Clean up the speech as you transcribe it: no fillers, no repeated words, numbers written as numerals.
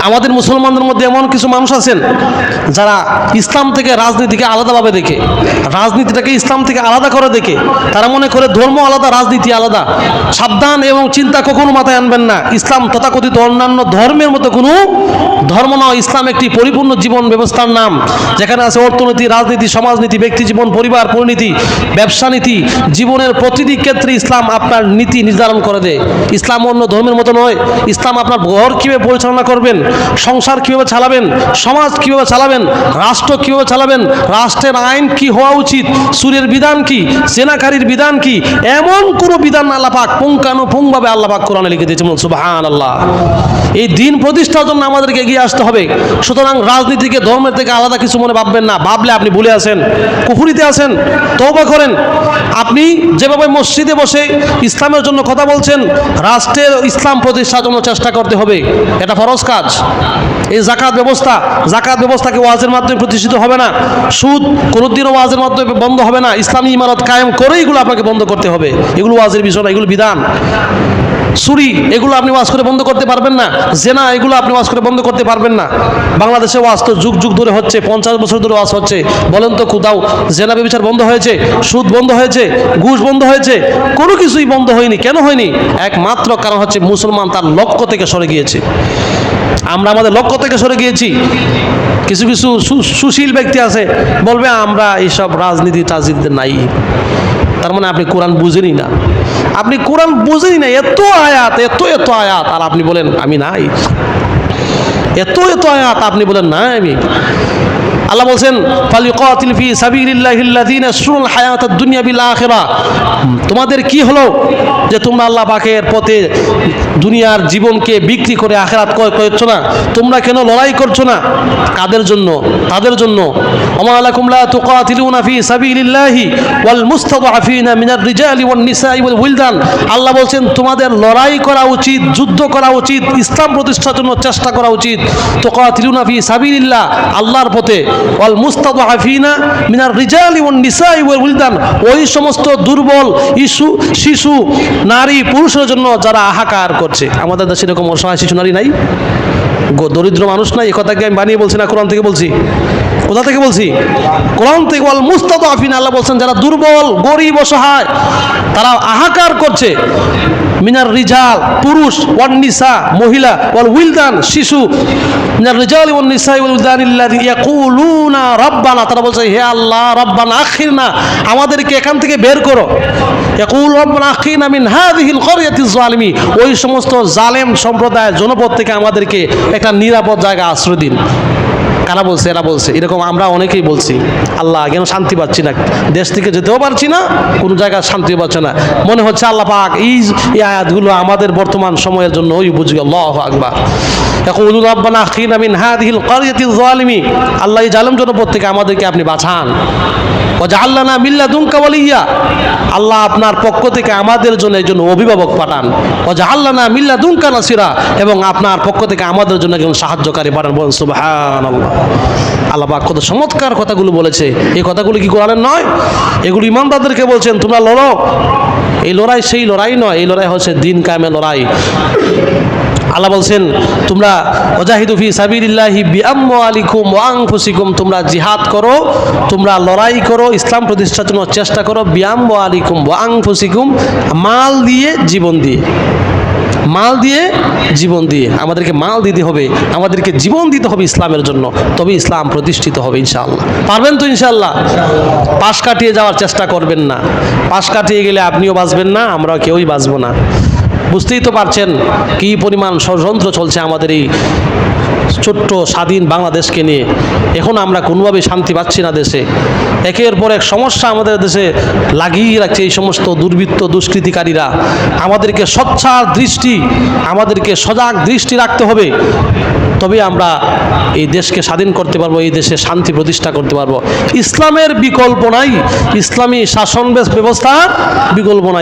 আমাদের মুসলমানদের মধ্যে এমন কিছু মানুষ আছেন যারা ইসলাম থেকে রাজনীতিকে আলাদাভাবে দেখে, রাজনীতিটাকে ইসলাম থেকে আলাদা করে দেখে। তারা মনে করে ধর্ম আলাদা, রাজনীতি আলাদা। সাবধান এবং চিন্তা কখনো মাথায় আনবেন না। ইসলাম তথাকথিত অন্যান্য ধর্মের মতো কোনো ধর্ম নয়। ইসলাম একটি পরিপূর্ণ জীবন ব্যবস্থার নাম, যেখানে আছে অর্থনীতি, রাজনীতি, সমাজনীতি, ব্যক্তি জীবন, পরিবার পরিণতি, ব্যবসা নীতি। জীবনের প্রতিটি ক্ষেত্রে ইসলাম আপনার নীতি নির্ধারণ করে দেয়। ইসলাম অন্য ধর্মের মতো নয়। ইসলাম আপনার ঘর কীভাবে পরিচালনা করবেন, সংসার কীভাবে চালাবেন, সমাজ কীভাবে চালাবেন, রাষ্ট্র কীভাবে চালাবেন, রাষ্ট্রের আইন কি হওয়া উচিত, সুরের বিধান কি, জেনাকারীর বিধান কি, এমন কোনো বিধান আল্লাহ পাক পুঙ্খানুপুঙ্খভাবে আল্লাহ পাক কোরআনে লিখে দিয়েছেন। সুবহানাল্লাহ। এই দিন প্রতিষ্ঠার জন্য আমাদেরকে এগিয়ে আসতে হবে। সুতরাং রাজনীতিকে ধর্মের থেকে আলাদা কিছু মনে ভাববেন না। ভাবলে আপনি ভুলে আছেন, কুফরিতে আছেন। তওবা করেন। আপনি যেভাবে মসজিদে বসে ইসলামের জন্য কথা বলছেন, রাষ্ট্রের ইসলাম প্রতিষ্ঠার জন্য চেষ্টা করতে হবে, এটা ফরজ কাজ। এই জাকাত ব্যবস্থাকে ওয়াজের মাধ্যমে প্রতিষ্ঠিত হবে না। সুদ কোনোদিনও ওয়াজের মাধ্যমে বন্ধ হবে না। ইসলামী ইমারত কায়েম করে এগুলো আপনাকে বন্ধ করতে হবে। এগুলো ওয়াজের বিষয় না, এগুলো বিধান। চুরি এগুলো আপনি ওয়াজ করে বন্ধ করতে পারবেন না। জেনা এগুলো আপনি ওয়াজ করে বন্ধ করতে পারবেন না। বাংলাদেশে ওয়াজ তো যুগ যুগ ধরে হচ্ছে, 50 বছর ধরে ওয়াজ হচ্ছে। বলেন তো কোথাও জেনা ব্যভিচার বন্ধ হয়েছে, সুদ বন্ধ হয়েছে, ঘুষ বন্ধ হয়েছে? কোনো কিছুই বন্ধ হয়নি। কেন হয়নি? একমাত্র কারণ হচ্ছে মুসলমান তার লক্ষ্য থেকে সরে গিয়েছে। আমরা আমাদের লক্ষ্য থেকে সরে গিয়েছি। কিছু কিছু সুশীল ব্যক্তি আছে, বলবে আমরা এইসব রাজনীতি টাজনীতি নাই। তার মানে আপনি কোরআন বুঝেনই না। আপনি কোরআন বুঝেনই না। এত আয়াত, এত আয়াত, আর আপনি বলেন আমি নাই। এত আয়াত, আপনি বলেন না আমি। আল্লাহ বলছেন ফালিকাতিল ফি সাবিলিল্লাহিল্লাযিনা ইয়াশরুল হায়াতাদ দুনিয়া বিল আখিরা। তোমাদের কি হলো যে তোমরা আল্লাহ পাকের পথে দুনিয়ার জীবনকে বিক্রি করে আখিরাত ক্রয় করছো না? তোমরা কেন লড়াই করছো না? কাদের জন্য? তাদের জন্য। ওমা লাকুম লা তুকাতিলুনা ফি সাবিলিল্লাহি ওয়াল মুস্তাদআফিনা মিনার রিজালি ওয়ান নিসাই ওয়াল উইলদান। আল্লাহ বলছেন তোমাদের লড়াই করা উচিত, যুদ্ধ করা উচিত, ইসলাম প্রতিষ্ঠার জন্য চেষ্টা করা উচিত। তুকাতিলুনা ফি সাবিলিল্লাহ, আল্লাহর পথে, ওয়াল মুস্তাদআফিনা মিনার রিজালি ওয়ান নিসাই ওয়াল উইলদান, ওই সমস্ত দুর্বল শিশু, নারী, পুরুষের জন্য যারা হাহাকার করছে। আমাদের দেশে এরকম অসহায় শিশু নারী নাই? দরিদ্র মানুষ নাই? এই কথাকে আমি বানিয়ে বলছি না, কোরআন থেকে বলছি। কোথা থেকে বলছি? কোরআন থেকে। ওয়াল মুস্তাদআফিনা, আল্লাহ বলছেন যারা দুর্বল, গরিব, অসহায়, তারা হাহাকার করছে। মিনার রিজাল, পুরুষ, ওয়ান নিসা, মহিলা, ওয়াল উইলদান, শিশু। মিনার রিজাল ওয়ান নিসা ওয়াল উইলদানিল্লাযী ইয়াকুলুনা রাব্বানা, তারা বলছে হে আল্লাহ, রাব্বানা আখিরনা, আমাদেরকে এখান থেকে বের করো। ইয়াকুল রাব্বানা আখিরনা মিন হাযিহিল ক্বরিয়াতিজ জালিমি, ওই সমস্ত জালেম সম্প্রদায়, জনপদ থেকে আমাদেরকে একটা নিরাপদ জায়গা আশ্রয় দিন। কারা বলছে? এরা বলছে। এরকম আমরা অনেকেই বলছি। আল্লাহ কেন শান্তি পাচ্ছি না, দেশ থেকে যেতেও পারছি না, কোনো জায়গায় শান্তিও পাচ্ছে না। মনে হচ্ছে আল্লাহ পাক এই আয়াতগুলো আমাদের বর্তমান সময়ের জন্য ওই বুঝি। আল্লাহু আকবার। ইয়াকুলু রাব্বানা আখিরনা মিন হাযিহিল ক্বরিয়াতিজ জালিমি, আল্লাহ এই জালেম জনপদ থেকে আমাদেরকে আপনি বাঁচান। ওয়াজআল লানা মিন লাদুনকা ওয়ালিয়্যা, আল্লাহ আপনার পক্ষ থেকে আমাদের জন্য একজন অভিভাবক পাঠান। ওয়াজআল লানা মিন লাদুনকা নাসিরা, এবং আপনার পক্ষ থেকে আমাদের জন্য একজন সাহায্যকারী পাঠান। বলেন সুবহানাল্লাহ। আল্লাহ পাক কত চমৎকার কথাগুলো বলেছে। এই কথাগুলো কি কোরআনের নয়? এগুলো ইমানদারদেরকে বলছেন তোমরা লড়ো। এই লড়াই সেই লড়াই নয়, এই লড়াই হচ্ছে দিন কায়েমের লড়াই। আল্লাহ বলছেন তোমরা ওয়াজাহিদু ফি সাবিলিল্লাহি বিআমওয়ালিকুম ওয়া আনফুসিকুম, তোমরা জিহাদ করো, তোমরা লড়াই করো, ইসলাম প্রতিষ্ঠার জন্য চেষ্টা করো। বিআমওয়ালিকুম ওয়া আনফুসিকুম, মাল দিয়ে, জীবন দিয়ে। মাল দিয়ে, জীবন দিয়ে। আমাদেরকে মাল দিতে হবে, আমাদেরকে জীবন দিতে হবে ইসলামের জন্য, তবে ইসলাম প্রতিষ্ঠিত হবে ইনশাআল্লাহ। পারবেন তো ইনশাআল্লাহ? পাশ কাটিয়ে যাওয়ার চেষ্টা করবেন না। পাশ কাটিয়ে গেলে আপনিও বাঁচবেন না, আমরা কেউই বাঁচবো না। বুঝতেই তো পারছেন কী পরিমাণ ষড়যন্ত্র চলছে আমাদের এই ছোট্ট স্বাধীন বাংলাদেশকে নিয়ে। এখন আমরা কোনোভাবেই শান্তি পাচ্ছি না দেশে। একের পর এক সমস্যা আমাদের দেশে লাগিয়ে রাখছে এই সমস্ত দুর্বৃত্ত, দুষ্কৃতিকারীরা। আমাদেরকে সোচ্চার দৃষ্টি, আমাদেরকে সজাগ দৃষ্টি রাখতে হবে, তবে আমরা এই দেশকে স্বাধীন করতে পারবো, এই দেশে শান্তি প্রতিষ্ঠা করতে পারবো। ইসলামের বিকল্প নাই, ইসলামী শাসন ব্যবস্থার বিকল্প নাই।